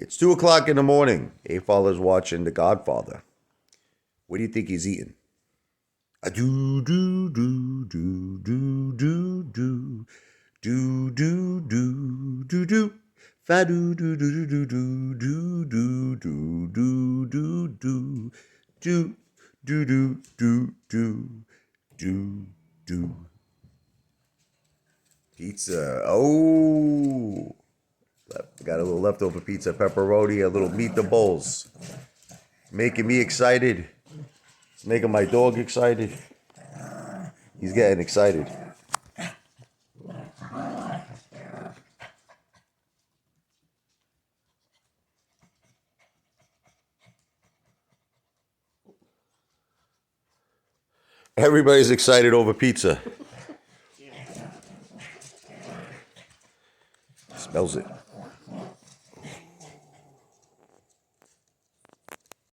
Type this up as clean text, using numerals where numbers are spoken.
It's 2 o'clock in the morning. Apefather's watching The Godfather. What do you think he's eating? A do do do do do do do do do do do do. Fa do do do do do do do do do do do do do do do do do. Pizza. Oh, got a little leftover pizza, pepperoni, a little meatballs. Making me excited. It's making my dog excited. He's getting excited. Everybody's excited over pizza. Smells it.